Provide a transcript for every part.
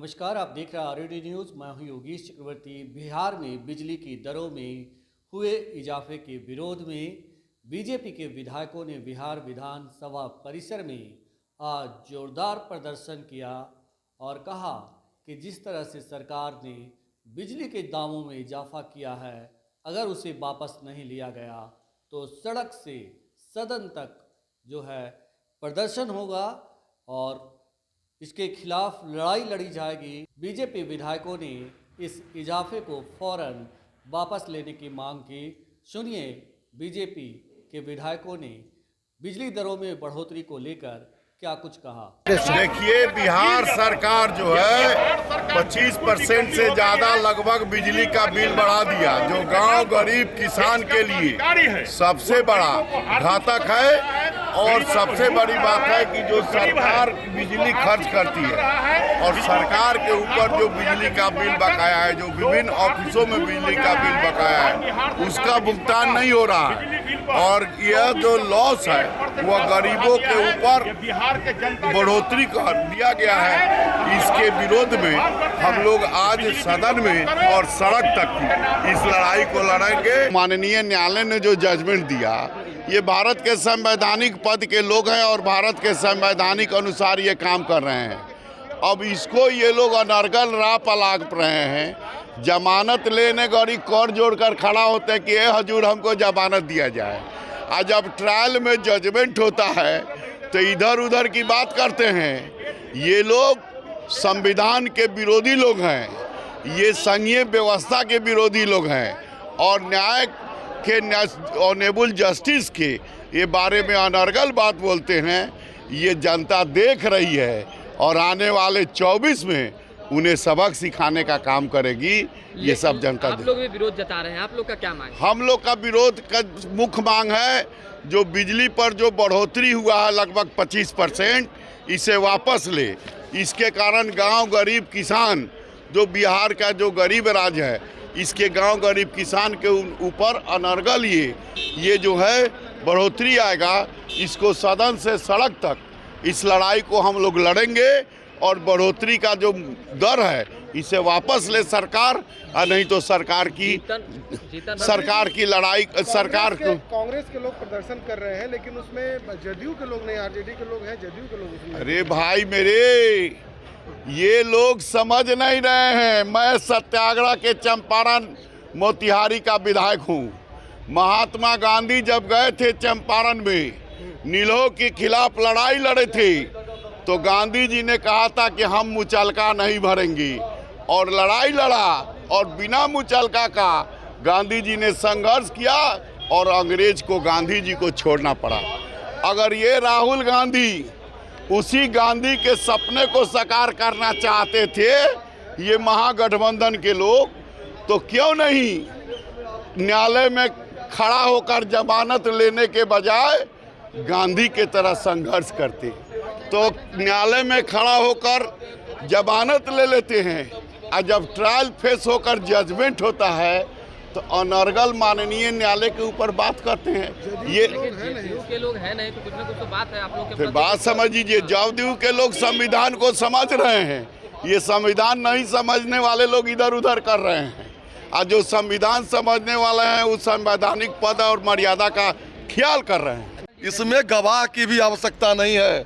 नमस्कार, आप देख रहे हैं आरडी न्यूज़। मैं हूं योगेश चक्रवर्ती। बिहार में बिजली की दरों में हुए इजाफे के विरोध में बीजेपी के विधायकों ने बिहार विधानसभा परिसर में आज जोरदार प्रदर्शन किया और कहा कि जिस तरह से सरकार ने बिजली के दामों में इजाफा किया है, अगर उसे वापस नहीं लिया गया तो सड़क से सदन तक जो है प्रदर्शन होगा और इसके खिलाफ लड़ाई लड़ी जाएगी। बीजेपी विधायकों ने इस इजाफे को फौरन वापस लेने की मांग की। सुनिए बीजेपी के विधायकों ने बिजली दरों में बढ़ोतरी को लेकर क्या कुछ कहा। देखिए, बिहार सरकार जो है 25% से ज्यादा लगभग बिजली का बिल बढ़ा दिया, जो गांव गरीब किसान के लिए सबसे बड़ा घातक है। और सबसे बड़ी बात है कि जो सरकार बिजली खर्च करती है और सरकार के ऊपर जो बिजली का बिल बकाया है, जो विभिन्न ऑफिसों में बिजली का बिल बकाया है, उसका भुगतान नहीं हो रहा है। और यह जो लॉस है वह गरीबों के ऊपर बढ़ोतरी कर दिया गया है। इसके विरोध में हम लोग आज सदन में और सड़क तक इस लड़ाई को लड़ेंगे। माननीय न्यायालय ने जो जजमेंट दिया, ये भारत के संवैधानिक पद के लोग हैं और भारत के संवैधानिक अनुसार ये काम कर रहे हैं। अब इसको ये लोग अनर्गल राह पर लाग रहे हैं। जमानत लेने गड़ी कर जोड़कर खड़ा होते हैं कि ये हजूर हमको जमानत दिया जाए। आज जब ट्रायल में जजमेंट होता है तो इधर उधर की बात करते हैं। ये लोग संविधान के विरोधी लोग हैं, ये संघीय व्यवस्था के विरोधी लोग हैं और न्याय के ऑनेबल जस्टिस के ये बारे में अनर्गल बात बोलते हैं। ये जनता देख रही है और आने वाले 24 में उन्हें सबक सिखाने का काम करेगी। ये सब जनता आप लोग भी विरोध जता रहे हैं, आप लोग का क्या मांग है? हम लोग का विरोध का मुख्य मांग है, जो बिजली पर जो बढ़ोतरी हुआ है लगभग 25%, इसे वापस ले। इसके कारण गांव गरीब किसान, जो बिहार का जो गरीब राज्य है, इसके गांव गरीब किसान के ऊपर अनर्गल ये जो है बढ़ोतरी आएगा। इसको सदन से सड़क तक इस लड़ाई को हम लोग लड़ेंगे और बढ़ोतरी का जो दर है इसे वापस ले सरकार, और नहीं तो सरकार की लड़ाई सरकार को। कांग्रेस के लोग प्रदर्शन कर रहे हैं, लेकिन उसमें जदयू के लोग नहीं, आरजेडी के लोग हैं, जदयू के लोग उसमें। अरे भाई मेरे, ये लोग समझ नहीं रहे हैं। मैं सत्याग्रह के चंपारण मोतिहारी का विधायक हूँ। महात्मा गांधी जब गए थे चंपारण में, नीलों के खिलाफ लड़ाई लड़े थे, तो गांधी जी ने कहा था कि हम मुचलका नहीं भरेंगे, और लड़ाई लड़ा और बिना मुचलका का गांधी जी ने संघर्ष किया और अंग्रेज को गांधी जी को छोड़ना पड़ा। अगर ये राहुल गांधी उसी गांधी के सपने को साकार करना चाहते थे, ये महागठबंधन के लोग, तो क्यों नहीं न्यायालय में खड़ा होकर जमानत लेने के बजाय गांधी के तरह संघर्ष करते। तो न्यायालय में खड़ा होकर जमानत ले लेते हैं, और जब ट्रायल फेस होकर जजमेंट होता है तो अनर्गल माननीय न्यायालय के ऊपर बात करते हैं। ये जदयू के लोग हैं नहीं तो कुछ ना कुछ तो बात है आप लोग के। फिर बात समझिए, जदयू के लोग संविधान को समझ रहे हैं, ये संविधान नहीं समझने वाले लोग इधर उधर कर रहे हैं। और जो संविधान समझने वाले हैं उस संवैधानिक पद और मर्यादा का ख्याल कर रहे हैं। इसमें गवाह की भी आवश्यकता नहीं है,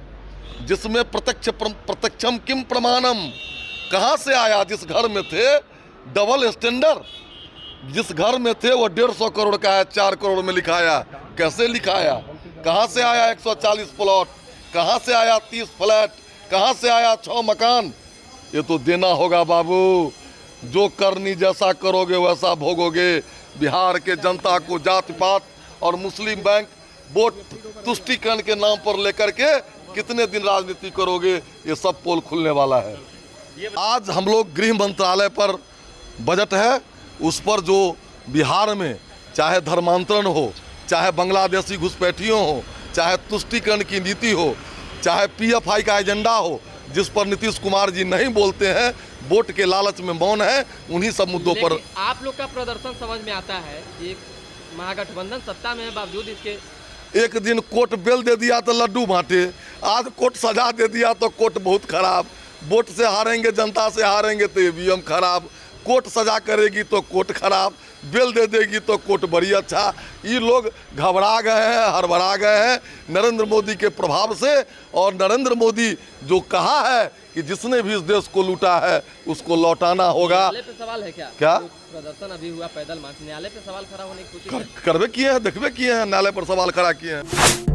जिसमें प्रत्यक्षम किम प्रमाणम, कहाँ से आया? जिस घर में थे डबल स्टैंडर्ड, जिस घर में थे वो 150 करोड़ का है, 4 करोड़ में लिखाया। कैसे लिखाया? कहाँ से आया 140 प्लॉट? कहाँ से आया 30 फ्लैट? कहाँ से आया 6 मकान? ये तो देना होगा बाबू। जो करनी जैसा करोगे वैसा भोगोगे। बिहार के जनता को जाति पात और मुस्लिम बैंक वोट तुष्टीकरण के नाम पर लेकर के कितने दिन राजनीति करोगे? ये सब पोल खुलने वाला है। आज हम लोग गृह मंत्रालय पर बजट है, उस पर जो बिहार में चाहे धर्मांतरण हो, चाहे बांग्लादेशी घुसपैठियों हो, चाहे तुष्टीकरण की नीति हो, चाहे पीएफआई का एजेंडा हो, जिस पर नीतीश कुमार जी नहीं बोलते हैं, वोट के लालच में मौन है, उन्हीं सब मुद्दों पर आप लोग का प्रदर्शन समझ में आता है। एक महागठबंधन सत्ता में है, बावजूद इसके एक दिन कोर्ट बेल दे दिया तो लड्डू बांटे, आज कोर्ट सजा दे दिया तो कोर्ट बहुत खराब। वोट से हारेंगे, जनता से हारेंगे तो ईवीएम खराब, कोर्ट सजा करेगी तो कोर्ट खराब, बेल दे देगी तो कोर्ट बड़ी अच्छा। ये लोग घबरा गए हैं, हड़बड़ा गए हैं नरेंद्र मोदी के प्रभाव से। और नरेंद्र मोदी जो कहा है कि जिसने भी इस देश को लूटा है उसको लौटाना होगा। न्यायालय पे सवाल है क्या जो प्रदर्शन अभी हुआ पैदल मार्च, न्यायालय पे सवाल खड़ा होने की कोशिश करवे किए हैं, देखबे किए हैं, न्यायालय पर सवाल खड़ा किए हैं।